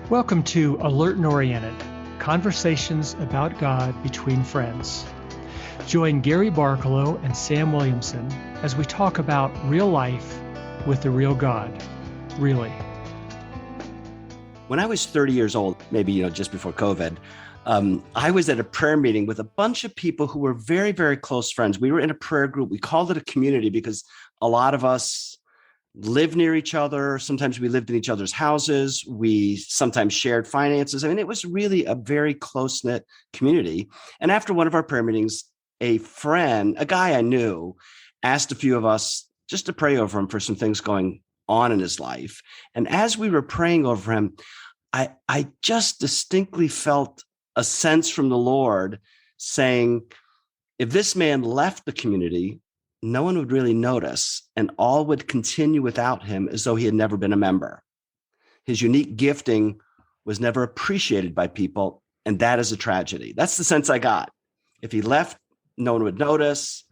Welcome to Alert and Oriented, conversations about God between friends. Join Gary Barkalow and Sam Williamson as we talk about real life with the real God, really. When I was 30 years old, maybe just before COVID, I was at a prayer meeting with a bunch of people who were very, very close friends. We were in a prayer group. We called it a community because a lot of us lived near each other. Sometimes we lived in each other's houses. We sometimes shared finances. I mean, it was really a very close-knit community. And after one of our prayer meetings, a friend, a guy I knew, asked a few of us just to pray over him for some things going on in his life. And as we were praying over him, I just distinctly felt a sense from the Lord saying, if this man left the community, no one would really notice, and all would continue without him as though he had never been a member. His unique gifting was never appreciated by people, and that is a tragedy. That's the sense I got. If he left, no one would notice.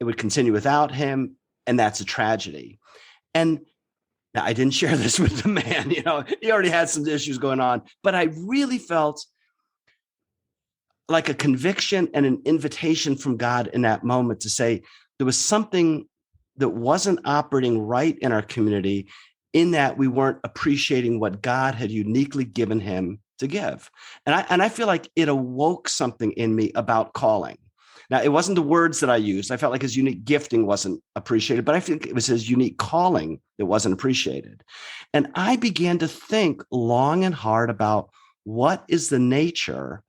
It would continue without him, and that's a tragedy. And now, I didn't share this with the man. He already had some issues going on, but I really felt like a conviction and an invitation from God in that moment to say, there was something that wasn't operating right in our community, in that we weren't appreciating what God had uniquely given him to give. And I feel like it awoke something in me about calling. Now, it wasn't the words that I used. I felt like his unique gifting wasn't appreciated, but I think it was his unique calling that wasn't appreciated. And I began to think long and hard about what is the nature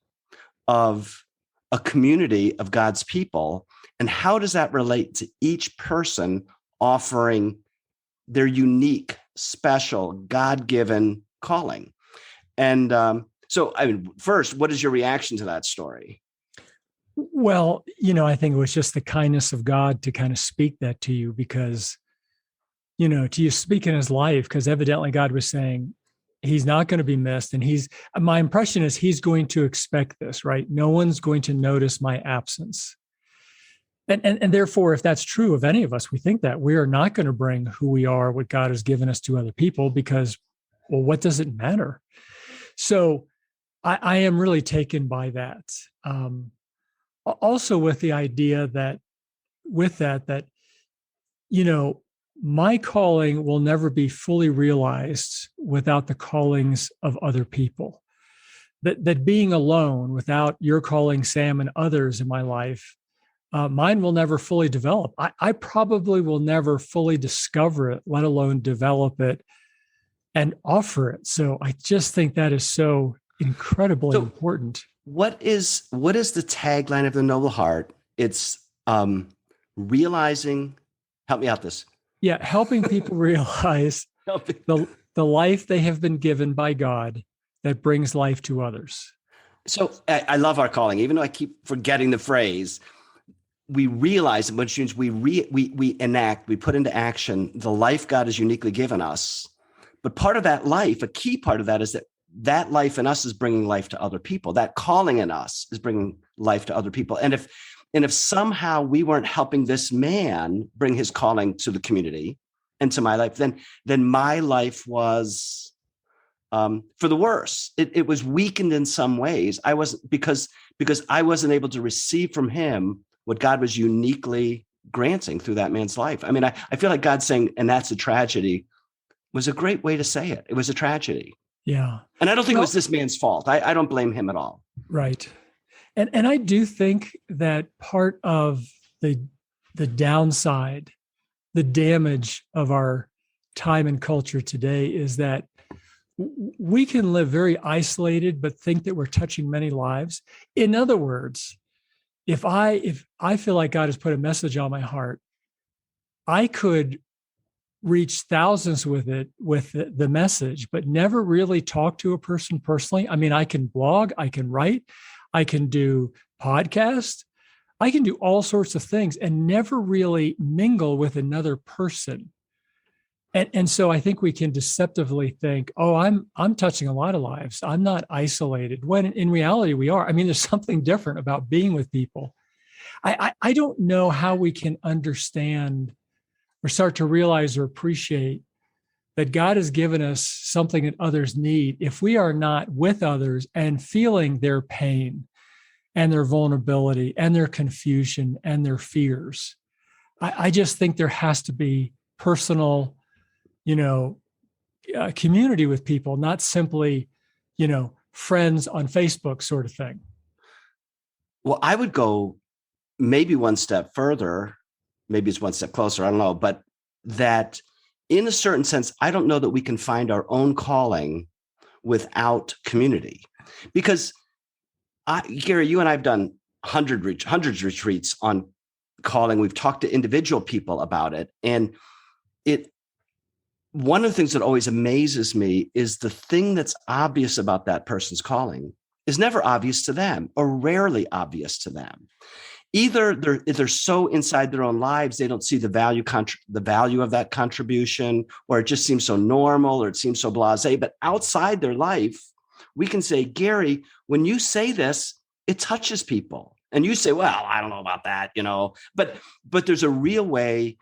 of a community of God's people, and how does that relate to each person offering their unique, special, God-given calling? And first, what is your reaction to that story? Well, I think it was just the kindness of God to kind of speak that to you because, to you speak in his life, because evidently God was saying, he's not going to be missed. And my impression is he's going to expect this, right? No one's going to notice my absence. And therefore, if that's true of any of us, we think that we are not going to bring who we are, what God has given us to other people because, well, what does it matter? So I am really taken by that. Also with the idea that my calling will never be fully realized without the callings of other people. That being alone without your calling, Sam, and others in my life, mine will never fully develop. I probably will never fully discover it, let alone develop it and offer it. So I just think that is so incredibly important. What is the tagline of the Noble Heart? It's realizing, help me out this. Yeah, helping people realize the life they have been given by God that brings life to others. So I love our calling, even though I keep forgetting the phrase. We realize, which means we enact, we put into action the life God has uniquely given us. But part of that life, a key part of that, is that life in us is bringing life to other people. That calling in us is bringing life to other people. And if somehow we weren't helping this man bring his calling to the community and to my life, then my life was for the worse. It was weakened in some ways. I wasn't because I wasn't able to receive from him what God was uniquely granting through that man's life. I mean, I feel like God saying, and that's a tragedy, was a great way to say it. It was a tragedy. Yeah. And I don't think it was this man's fault. I don't blame him at all. Right. And I do think that part of the downside, the damage of our time and culture today is that we can live very isolated, but think that we're touching many lives. In other words, if I feel like God has put a message on my heart, I could reach thousands with the message, but never really talk to a person personally. I mean, I can blog, I can write, I can do podcasts, I can do all sorts of things and never really mingle with another person. And so I think we can deceptively think, oh, I'm touching a lot of lives. I'm not isolated, when in reality we are. I mean, there's something different about being with people. I don't know how we can understand or start to realize or appreciate that God has given us something that others need, if we are not with others and feeling their pain and their vulnerability and their confusion and their fears, I just think there has to be personal, community with people, not simply, friends on Facebook sort of thing. Well, I would go maybe one step further, maybe it's one step closer, I don't know, but that in a certain sense, I don't know that we can find our own calling without community. Because Gary, you and I have done hundreds of retreats on calling. We've talked to individual people about it. And one of the things that always amazes me is the thing that's obvious about that person's calling is never obvious to them, or rarely obvious to them. Either they're so inside their own lives, they don't see the value of that contribution, or it just seems so normal, or it seems so blasé. But outside their life, we can say, Gary, when you say this, it touches people. And you say, well, I don't know about that, but there's a real way.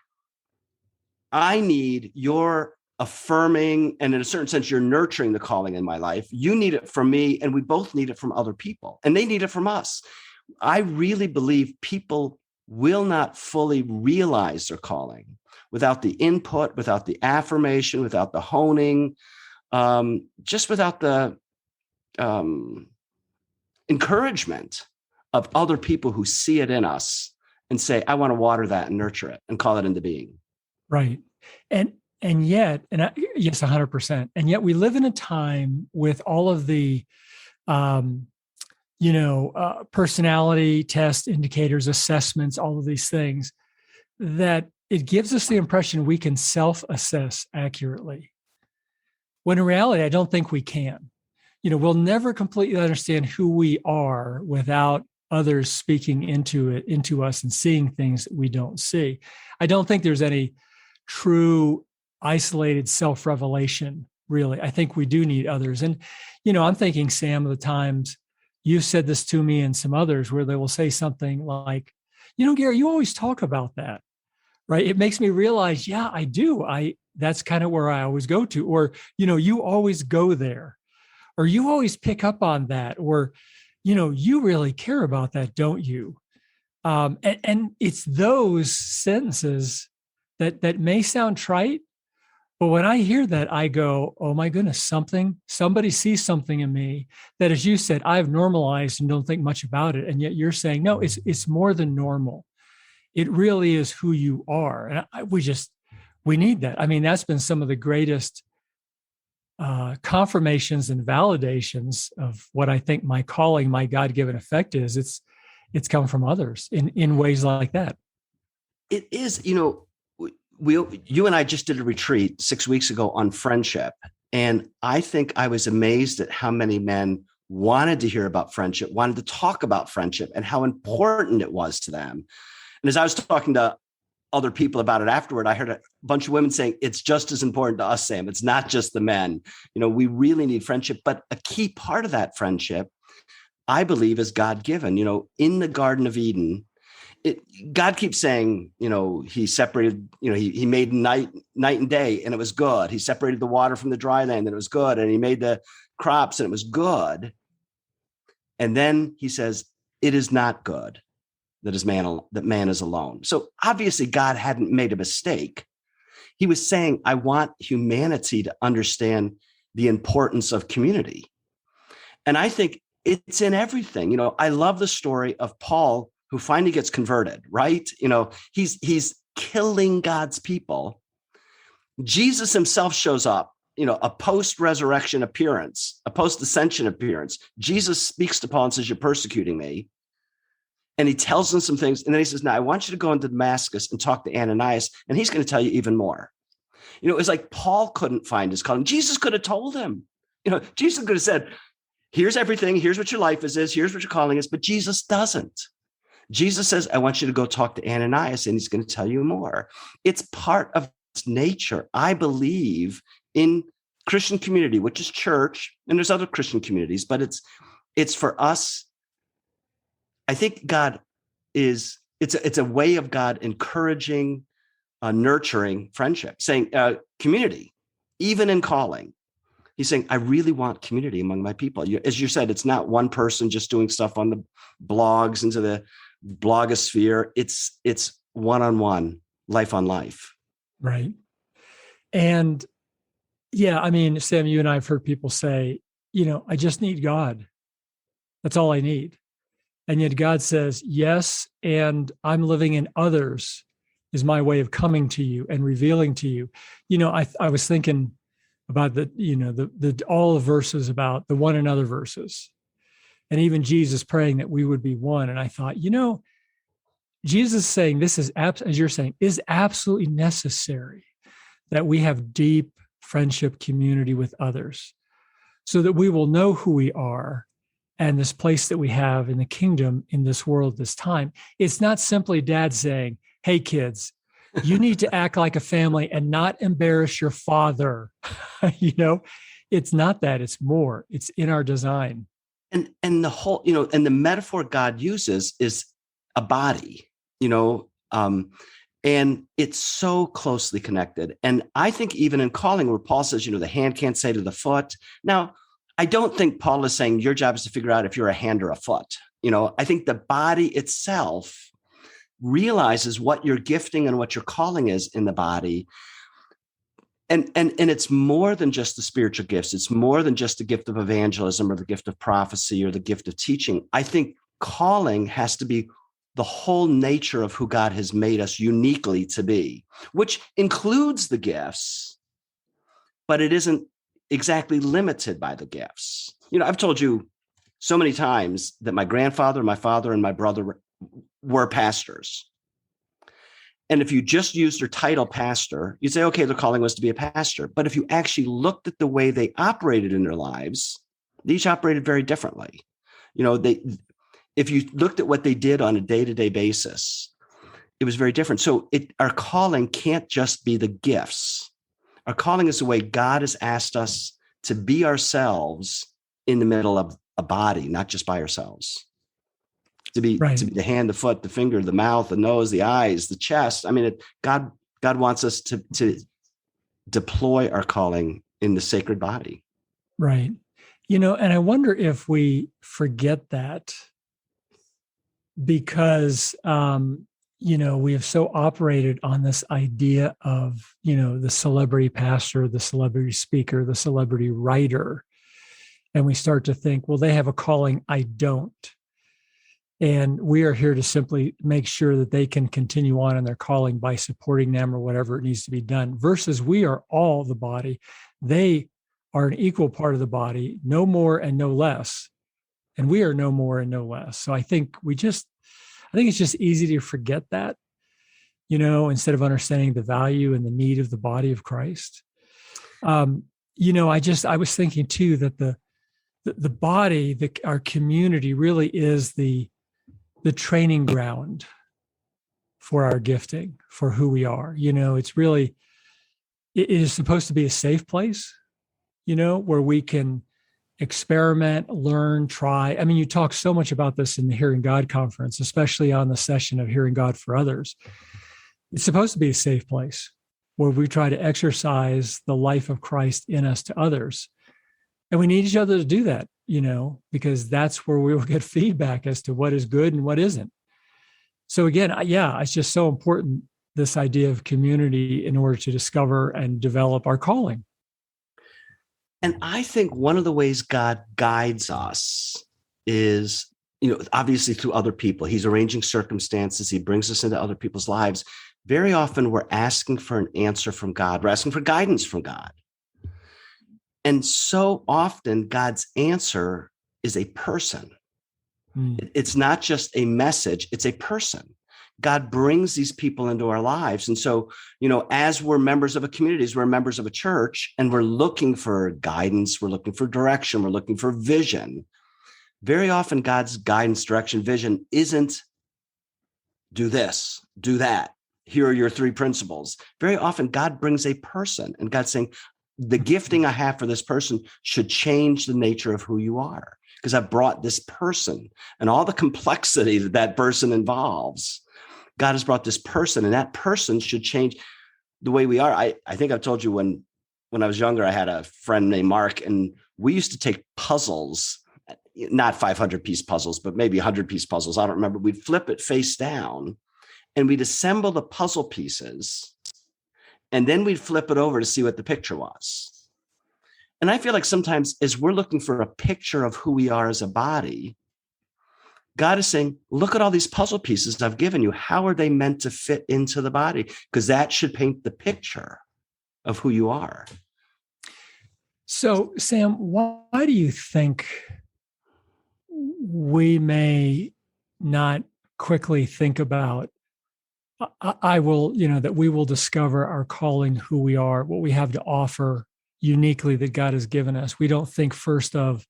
I need your affirming, and in a certain sense, you're nurturing the calling in my life. You need it from me, and we both need it from other people, and they need it from us. I really believe people will not fully realize their calling without the input, without the affirmation, without the honing, just without the encouragement of other people who see it in us and say, I want to water that and nurture it and call it into being. Right. And yet, yes, 100%. And yet we live in a time with all of the, personality test indicators, assessments, all of these things, that it gives us the impression we can self-assess accurately. When in reality, I don't think we can. We'll never completely understand who we are without others speaking into us and seeing things that we don't see. I don't think there's any true isolated self-revelation, really. I think we do need others. And, I'm thinking, Sam, of the times you've said this to me and some others where they will say something like, Gary, you always talk about that, right? It makes me realize, yeah, I do. That's kind of where I always go to, or, you always go there, or you always pick up on that, or, you really care about that, don't you? And it's those sentences that may sound trite, but when I hear that, I go, oh my goodness, somebody sees something in me that, as you said, I've normalized and don't think much about it. And yet you're saying, no, it's more than normal. It really is who you are. And we need that. I mean, that's been some of the greatest confirmations and validations of what I think my calling, my God-given effect is. It's come from others in ways like that. It is, you and I just did a retreat 6 weeks ago on friendship. And I think I was amazed at how many men wanted to hear about friendship, wanted to talk about friendship, and how important it was to them. And as I was talking to other people about it afterward, I heard a bunch of women saying, it's just as important to us, Sam. It's not just the men. We really need friendship. But a key part of that friendship, I believe, is God-given. In the Garden of Eden, God keeps saying, he separated, he made night and day, and it was good. He separated the water from the dry land, and it was good. And he made the crops, and it was good. And then he says, it is not good that man is alone. So obviously God hadn't made a mistake. He was saying, I want humanity to understand the importance of community. And I think it's in everything. I love the story of Paul, who finally gets converted, right? He's killing God's people. Jesus himself shows up, a post-resurrection appearance, a post-ascension appearance. Jesus speaks to Paul and says, you're persecuting me. And he tells him some things. And then he says, now I want you to go into Damascus and talk to Ananias, and he's going to tell you even more. It's like Paul couldn't find his calling. Jesus could have told him. Jesus could have said, here's everything. Here's what your life is. Here's what your calling is. But Jesus doesn't. Jesus says, I want you to go talk to Ananias, and he's going to tell you more. It's part of nature. I believe in Christian community, which is church, and there's other Christian communities, but it's for us. I think God it's a way of God encouraging, nurturing friendship, saying community. even in calling. He's saying, I really want community among my people. As you said, it's not one person just doing stuff on the blogs into the blogosphere. It's one-on-one, life on life. Right. And yeah, I mean, Sam, you and I have heard people say, I just need God. That's all I need. And yet God says, yes, and I'm living in others is my way of coming to you and revealing to you. I was thinking about the all the verses about the one another verses, and even Jesus praying that we would be one. And I thought, Jesus saying this is, as you're saying, is absolutely necessary that we have deep friendship community with others so that we will know who we are and this place that we have in the kingdom in this world this time. It's not simply dad saying, hey, kids, you need to act like a family and not embarrass your father. It's not that. It's more. It's in our design. And the whole, and the metaphor God uses is a body, and it's so closely connected. And I think even in calling, where Paul says, the hand can't say to the foot. Now, I don't think Paul is saying your job is to figure out if you're a hand or a foot. I think the body itself realizes what your gifting and what your calling is in the body. And it's more than just the spiritual gifts. It's more than just the gift of evangelism or the gift of prophecy or the gift of teaching. I think calling has to be the whole nature of who God has made us uniquely to be, which includes the gifts, but it isn't exactly limited by the gifts. I've told you so many times that my grandfather, my father, and my brother were pastors. And if you just used their title pastor, you'd say, okay, their calling was to be a pastor. But if you actually looked at the way they operated in their lives, they each operated very differently. If you looked at what they did on a day-to-day basis, it was very different. So our calling can't just be the gifts. Our calling is the way God has asked us to be ourselves in the middle of a body, not just by ourselves. To be the hand, the foot, the finger, the mouth, the nose, the eyes, the chest. I mean, God wants us to deploy our calling in the sacred body. Right. And I wonder if we forget that because, we have so operated on this idea of, the celebrity pastor, the celebrity speaker, the celebrity writer. And we start to think, well, they have a calling, I don't. And we are here to simply make sure that they can continue on in their calling by supporting them or whatever it needs to be done, versus we are all the body. They are an equal part of the body, no more and no less. And we are no more and no less. So I think it's just easy to forget that, instead of understanding the value and the need of the body of Christ. I was thinking too that the body, our community really is the training ground for our gifting, for who we are. It's really, it is supposed to be a safe place, where we can experiment, learn, try. I mean, you talk so much about this in the Hearing God conference, especially on the session of Hearing God for Others. It's supposed to be a safe place where we try to exercise the life of Christ in us to others. And we need each other to do that, because that's where we will get feedback as to what is good and what isn't. So again, it's just so important, this idea of community in order to discover and develop our calling. And I think one of the ways God guides us is, obviously through other people. He's arranging circumstances. He brings us into other people's lives. Very often we're asking for an answer from God. We're asking for guidance from God. And so often God's answer is a person. It's not just a message, it's a person. God brings these people into our lives. And so, as we're members of a community, as we're members of a church, and we're looking for guidance, we're looking for direction, we're looking for vision. Very often God's guidance, direction, vision isn't do this, do that. Here are your 3 principles. Very often God brings a person, and God's saying, the gifting I have for this person should change the nature of who you are, because I've brought this person and all the complexity that person involves. God has brought this person, and that person should change the way we are. I think I've told you, when when I was younger, I had a friend named Mark, and we used to take puzzles, not 500-piece puzzles, but maybe 100-piece puzzles. I don't remember. We'd flip it face down and we'd assemble the puzzle pieces, and then we'd flip it over to see what the picture was. And I feel like sometimes as we're looking for a picture of who we are as a body, God is saying, look at all these puzzle pieces I've given you. How are they meant to fit into the body? Because that should paint the picture of who you are. So, Sam, why do you think we may not quickly think about, I will, that we will discover our calling, who we are, what we have to offer uniquely that God has given us? We don't think first of,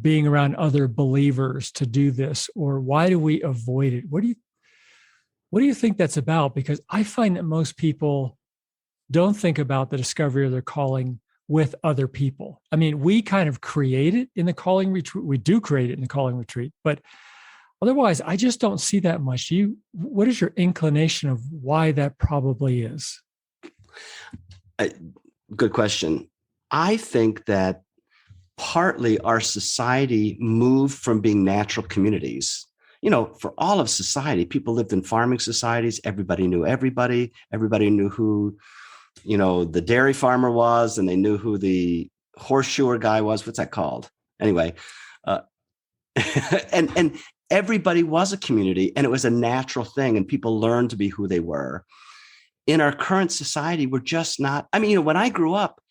being around other believers to do this, or why do we avoid it? What do you think that's about? Because I find that most people don't think about the discovery of their calling with other people. I mean, we kind of create it in the calling retreat. We do create it in the calling retreat, but otherwise, I just don't see that much. What is your inclination of why that probably is? Good question. I think that partly our society moved from being natural communities. For all of society, people lived in farming societies. Everybody knew everybody. Everybody knew who, the dairy farmer was, and they knew who the horseshoer guy was. What's that called? Anyway, and everybody was a community, and it was a natural thing, and people learned to be who they were. In our current society, we're just not. I mean, when I grew up,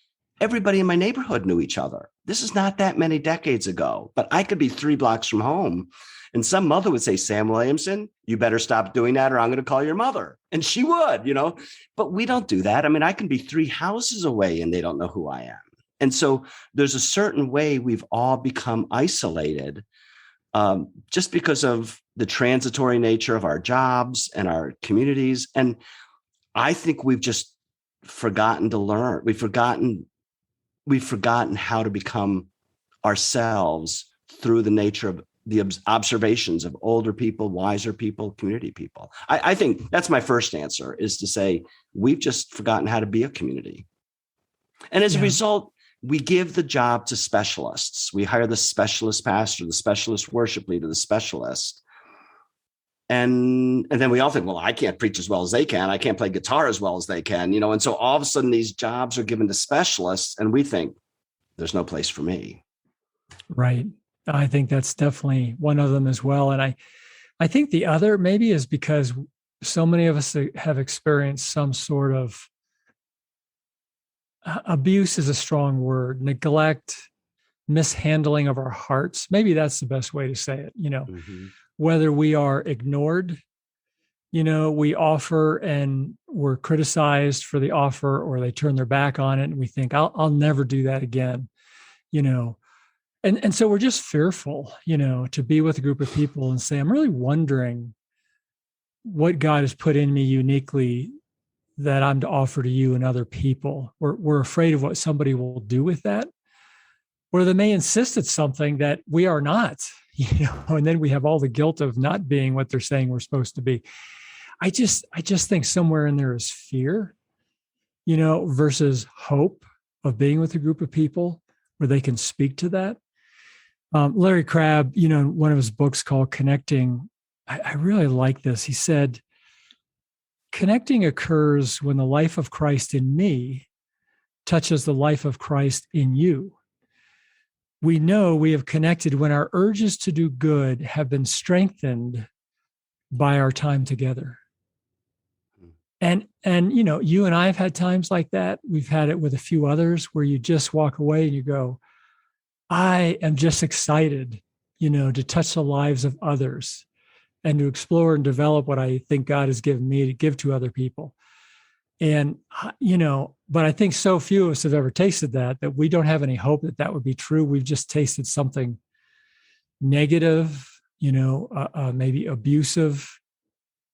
everybody in my neighborhood knew each other. This is not that many decades ago, but I could be 3 blocks from home, and some mother would say, Sam Williamson, you better stop doing that or I'm going to call your mother. And she would, but we don't do that. I mean, I can be 3 houses away and they don't know who I am. And so there's a certain way we've all become isolated just because of the transitory nature of our jobs and our communities. And I think we've just forgotten to learn. We've forgotten how to become ourselves through the nature of the observations of older people, wiser people, community people. I think that's my first answer, is to say we've just forgotten how to be a community. And as a result, we give the job to specialists. We hire the specialist pastor, the specialist worship leader, the specialist. And then we all think, well, I can't preach as well as they can. I can't play guitar as well as they can, And so all of a sudden these jobs are given to specialists, and we think there's no place for me. Right. I think that's definitely one of them as well. And I think the other maybe is because so many of us have experienced some sort of abuse is a strong word, neglect, mishandling of our hearts. Maybe that's the best way to say it, Mm-hmm. Whether we are ignored, we offer and we're criticized for the offer, or they turn their back on it and we think, I'll never do that again, And so we're just fearful, to be with a group of people and say, I'm really wondering what God has put in me uniquely that I'm to offer to you and other people. We're afraid of what somebody will do with that, or they may insist it's something that we are not, and then we have all the guilt of not being what they're saying we're supposed to be. I just think somewhere in there is fear, versus hope of being with a group of people where they can speak to that. Larry Crabb, one of his books called Connecting, I really like this. He said, connecting occurs when the life of Christ in me touches the life of Christ in you. We know we have connected when our urges to do good have been strengthened by our time together. And you and I have had times like that. We've had it with a few others where you just walk away and you go, I am just excited, to touch the lives of others and to explore and develop what I think God has given me to give to other people. And, but I think so few of us have ever tasted that we don't have any hope that would be true. We've just tasted something negative, maybe abusive,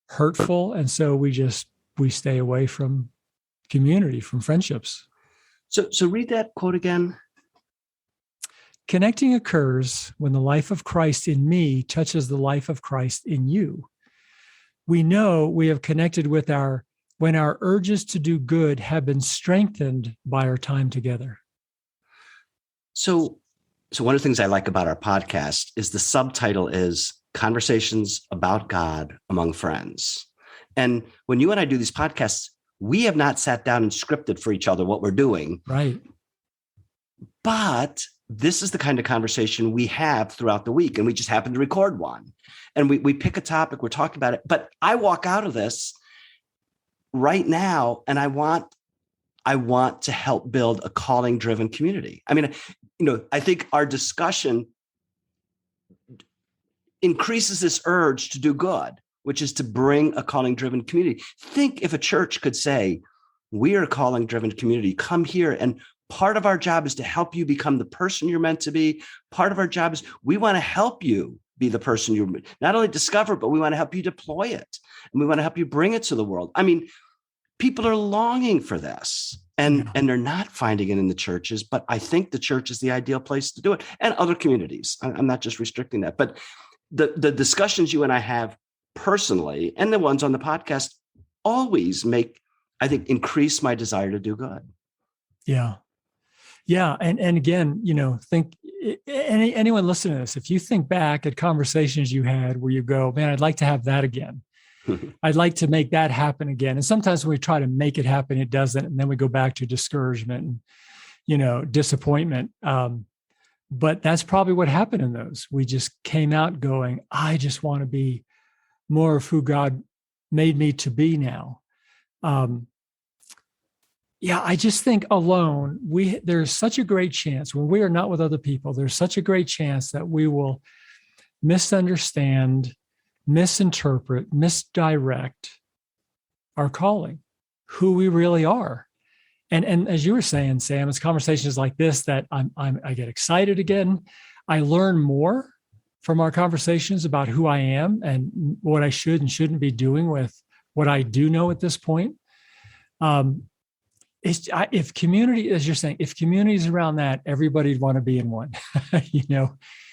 hurtful. And so we stay away from community, from friendships. So read that quote again. Connecting occurs when the life of Christ in me touches the life of Christ in you. We know we have connected with our when our urges to do good have been strengthened by our time together. So one of the things I like about our podcast is the subtitle is Conversations About God Among Friends. And when you and I do these podcasts, we have not sat down and scripted for each other what we're doing. Right. But this is the kind of conversation we have throughout the week, and we just happen to record one. And we pick a topic, we're talking about it. But I walk out of this right now, and I want to help build a calling-driven community. I mean, I think our discussion increases this urge to do good, which is to bring a calling-driven community. Think if a church could say, we are a calling-driven community, come here, and part of our job is to help you become the person you're meant to be. Part of our job is we want to help you be the person you not only discover, but we want to help you deploy it. And we want to help you bring it to the world. I mean, people are longing for this, and they're not finding it in the churches, but I think the church is the ideal place to do it, and other communities. I'm not just restricting that, but the discussions you and I have personally and the ones on the podcast always increase my desire to do good. Yeah. Yeah. And again, think anyone listening to this, if you think back at conversations you had where you go, man, I'd like to have that again. I'd like to make that happen again. And sometimes when we try to make it happen, it doesn't. And then we go back to discouragement and, disappointment. But that's probably what happened in those. We just came out going, I just want to be more of who God made me to be now. I just think alone, there's such a great chance when we are not with other people, there's such a great chance that we will misunderstand, misinterpret, misdirect our calling, who we really are. And as you were saying, Sam, it's conversations like this that I get excited again. I learn more from our conversations about who I am and what I should and shouldn't be doing with what I do know at this point. If community, as you're saying, if community is around that, everybody'd want to be in one.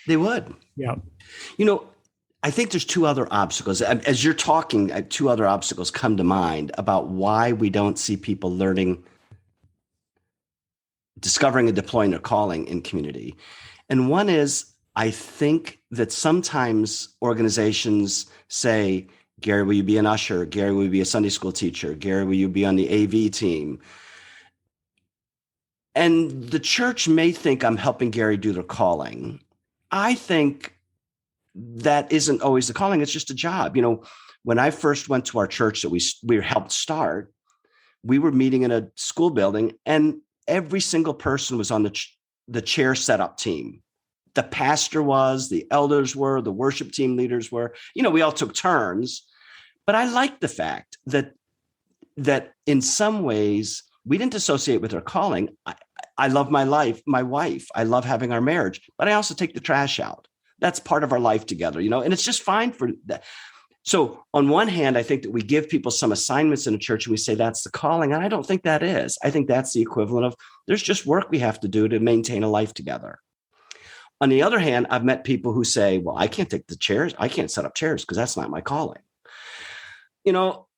They would. Yeah. I think there's two other obstacles. As you're talking, two other obstacles come to mind about why we don't see people discovering and deploying their calling in community. And one is, I think that sometimes organizations say, Gary, will you be an usher? Gary, will you be a Sunday school teacher? Gary, will you be on the AV team? And the church may think I'm helping Gary do their calling. I think that isn't always the calling. It's just a job. When I first went to our church that we helped start, we were meeting in a school building, and every single person was on the chair setup team. The pastor was, the elders were, the worship team leaders were. We all took turns. But I like the fact that in some ways we didn't associate with our calling. I love my wife. I love having our marriage, but I also take the trash out. That's part of our life together, and it's just fine for that. So on one hand, I think that we give people some assignments in a church and we say that's the calling. And I don't think that is. I think that's the equivalent of there's just work we have to do to maintain a life together. On the other hand, I've met people who say, well, I can't take the chairs. I can't set up chairs because that's not my calling.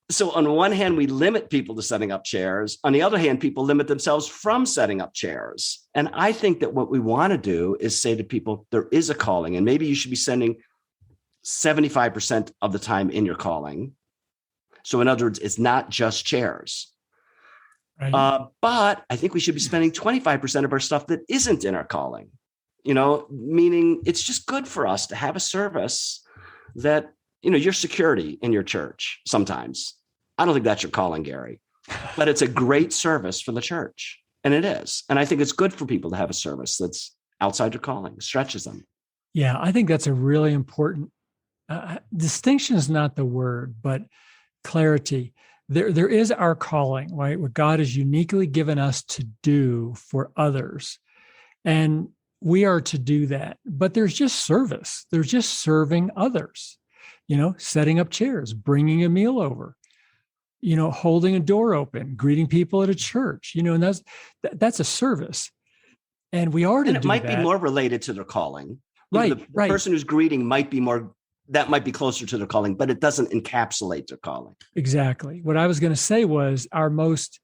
So on one hand, we limit people to setting up chairs. On the other hand, people limit themselves from setting up chairs. And I think that what we want to do is say to people, there is a calling, and maybe you should be spending 75% of the time in your calling. So in other words, it's not just chairs. Right. But I think we should be spending 25% of our stuff that isn't in our calling, meaning it's just good for us to have a service that, your security in your church sometimes. I don't think that's your calling, Gary, but it's a great service for the church. And it is. And I think it's good for people to have a service that's outside their calling, stretches them. Yeah, I think that's a really important distinction is not the word, but clarity. There is our calling, right? What God has uniquely given us to do for others. And we are to do that. But there's just service. There's just serving others, setting up chairs, bringing a meal over, holding a door open, greeting people at a church, and that's a service. And we are to do that. And it might be more related to their calling. Right. The person who's greeting might be more that might be closer to their calling, but it doesn't encapsulate their calling. Exactly. What I was going to say was our most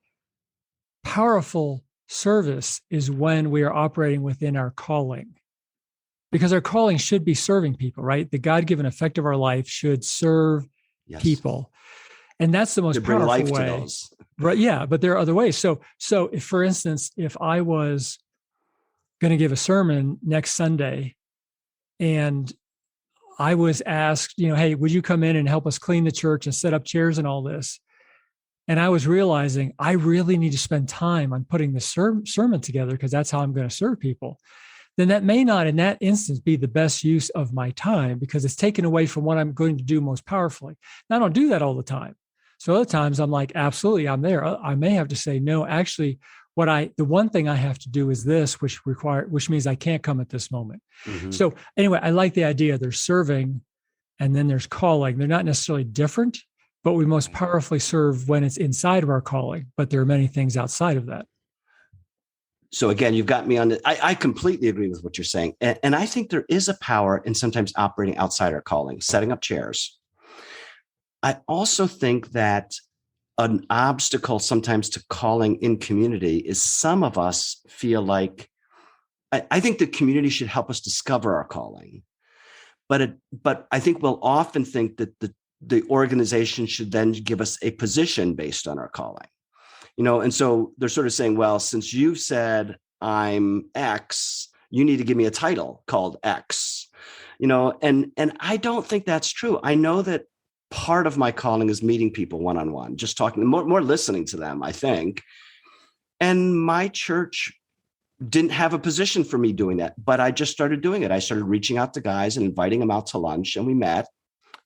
powerful service is when we are operating within our calling, because our calling should be serving people, right? The God-given effect of our life should serve people. And that's the most to bring powerful life way. To those. But yeah, but there are other ways. So if, for instance, if I was going to give a sermon next Sunday and I was asked, hey, would you come in and help us clean the church and set up chairs and all this? And I was realizing I really need to spend time on putting the sermon together because that's how I'm going to serve people. Then that may not in that instance be the best use of my time because it's taken away from what I'm going to do most powerfully. Now, I don't do that all the time. So other times I'm like, absolutely, I'm there. I may have to say, no, actually, the one thing I have to do is this, which means I can't come at this moment. Mm-hmm. So anyway, I like the idea. There's serving and then there's calling. They're not necessarily different, but we most powerfully serve when it's inside of our calling. But there are many things outside of that. So again, you've got me on I completely agree with what you're saying. And I think there is a power in sometimes operating outside our calling, setting up chairs. I also think that an obstacle sometimes to calling in community is some of us feel like, I think the community should help us discover our calling. But I think we'll often think that the organization should then give us a position based on our calling. And so they're sort of saying, well, since you said I'm X, you need to give me a title called X, and I don't think that's true. I know that part of my calling is meeting people one-on-one, just talking, more listening to them, I think. And my church didn't have a position for me doing that, but I just started doing it. I started reaching out to guys and inviting them out to lunch, and we met.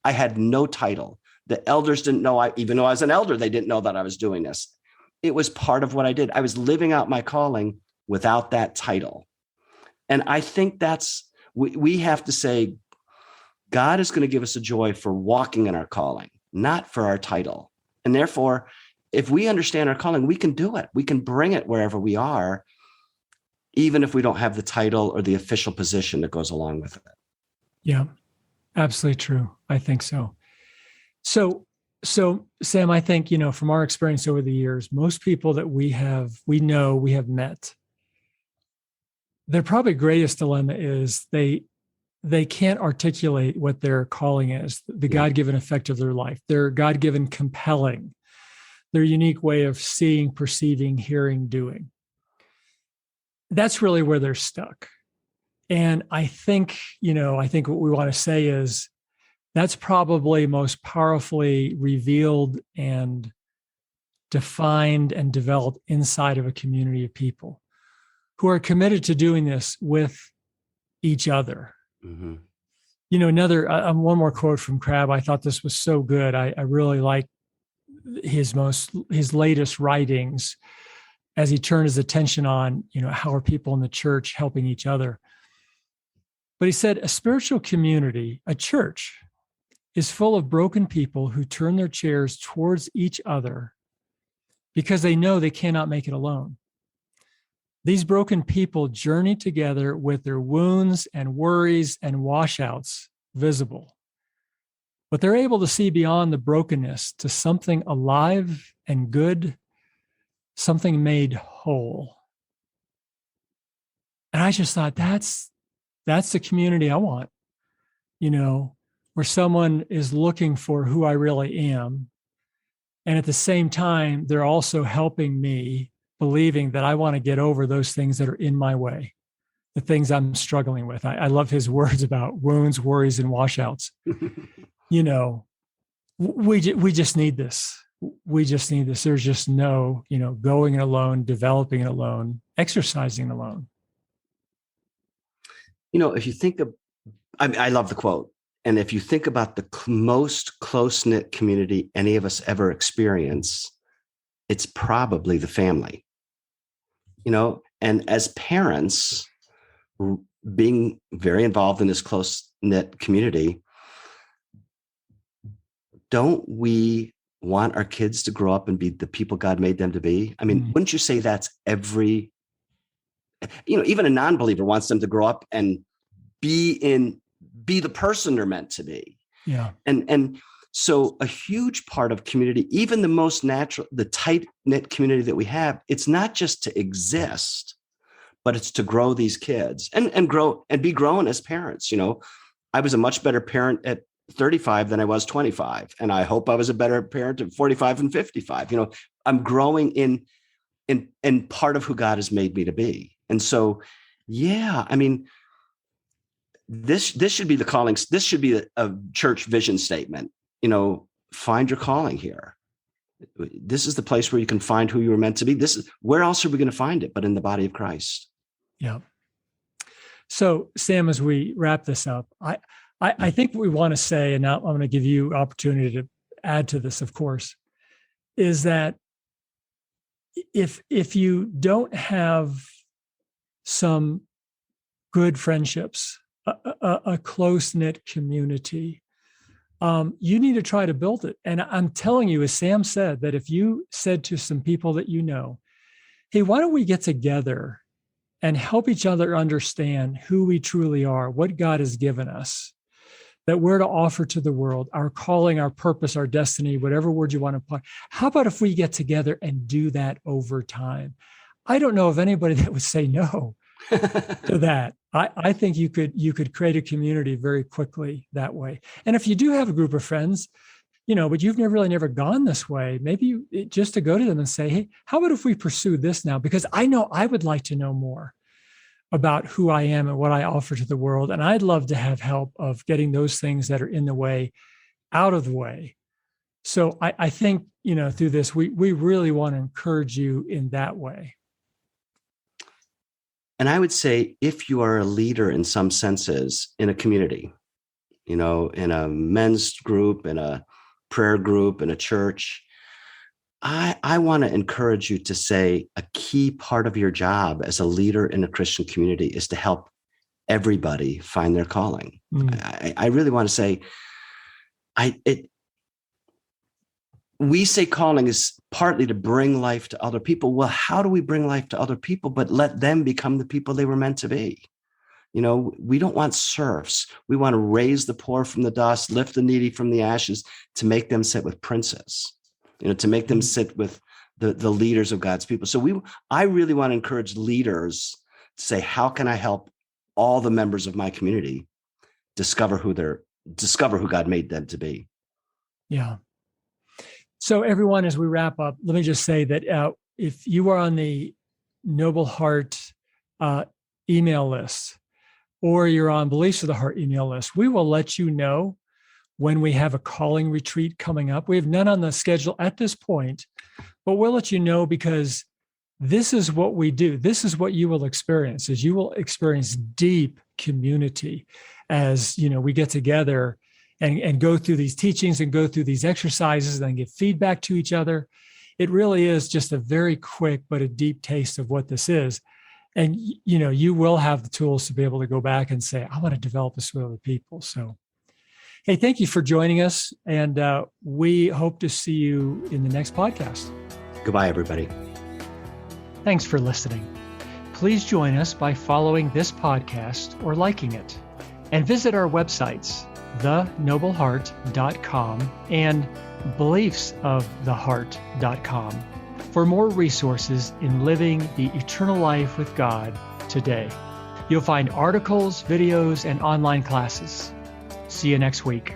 I had no title. The elders didn't know, even though I was an elder, they didn't know that I was doing this. It was part of what I did. I was living out my calling without that title. And I think we have to say, God is going to give us a joy for walking in our calling, not for our title. And therefore, if we understand our calling, we can do it. We can bring it wherever we are, even if we don't have the title or the official position that goes along with it. Yeah, absolutely true. I think so. So Sam, I think, from our experience over the years, most people that we have met, their probably greatest dilemma is they can't articulate what their calling is, the God-given effect of their life, their God-given compelling, their unique way of seeing, perceiving, hearing, doing. That's really where they're stuck. And I think what we want to say is that's probably most powerfully revealed and defined and developed inside of a community of people who are committed to doing this with each other. Mm-hmm. One more quote from Crabb. I thought this was so good. I really like his latest writings as he turned his attention on, how are people in the church helping each other. But he said, a spiritual community, a church, is full of broken people who turn their chairs towards each other because they know they cannot make it alone. These broken people journey together with their wounds and worries and washouts visible. But they're able to see beyond the brokenness to something alive and good, something made whole. And I just thought that's the community I want, where someone is looking for who I really am. And at the same time, they're also helping me, believing that I want to get over those things that are in my way, the things I'm struggling with. I love his words about wounds, worries, and washouts. We just need this. We just need this. There's just no, going it alone, developing it alone, exercising alone. If you think of, I love the quote. And if you think about the most close-knit community any of us ever experience, it's probably the family. And as parents, being very involved in this close-knit community, don't we want our kids to grow up and be the people God made them to be? I mean, wouldn't you say that's every, even a non-believer wants them to grow up and be the person they're meant to be. Yeah. And so a huge part of community, even the most natural, the tight-knit community that we have, it's not just to exist, but it's to grow these kids and grow and be grown as parents. I was a much better parent at 35 than I was 25. And I hope I was a better parent at 45 and 55. I'm growing in part of who God has made me to be. And so, yeah, I mean, this should be the calling. This should be a church vision statement. Find your calling here. This is the place where you can find who you were meant to be. Where else are we going to find it but in the body of Christ? Yeah. So, Sam, as we wrap this up, I think what we want to say, and now I'm going to give you opportunity to add to this, of course, is that if you don't have some good friendships, a close-knit community, you need to try to build it. And I'm telling you, as Sam said, that if you said to some people that hey, why don't we get together and help each other understand who we truly are, what God has given us, that we're to offer to the world, our calling, our purpose, our destiny, whatever word you want to apply. How about if we get together and do that over time? I don't know of anybody that would say no to that. I think you could create a community very quickly that way. And if you do have a group of friends, but you've never gone this way, maybe just to go to them and say, hey, how about if we pursue this now? Because I know I would like to know more about who I am and what I offer to the world. And I'd love to have help of getting those things that are in the way out of the way. So I think, through this, we really want to encourage you in that way. And I would say, if you are a leader in some senses in a community, in a men's group, in a prayer group, in a church, I want to encourage you to say a key part of your job as a leader in a Christian community is to help everybody find their calling. I really want to say, we say calling is partly to bring life to other people. Well, how do we bring life to other people, but let them become the people they were meant to be? We don't want serfs. We want to raise the poor from the dust, lift the needy from the ashes, to make them sit with princes, to make them sit with the leaders of God's people. So I really want to encourage leaders to say, how can I help all the members of my community discover who God made them to be? Yeah. So everyone, as we wrap up, let me just say that if you are on the Noble Heart email list, or you're on Beliefs of the Heart email list, we will let you know when we have a calling retreat coming up. We have none on the schedule at this point, but we'll let you know, because this is what we do. This is what you will experience, is you will experience deep community as we get together and go through these teachings and go through these exercises and give feedback to each other. It really is just a very quick but a deep taste of what this is. And, you will have the tools to be able to go back and say, I want to develop this with other people. So, hey, thank you for joining us. And we hope to see you in the next podcast. Goodbye, everybody. Thanks for listening. Please join us by following this podcast or liking it. And visit our websites, thenobleheart.com and beliefsoftheheart.com. for more resources in living the eternal life with God today. You'll find articles, videos, and online classes. See you next week.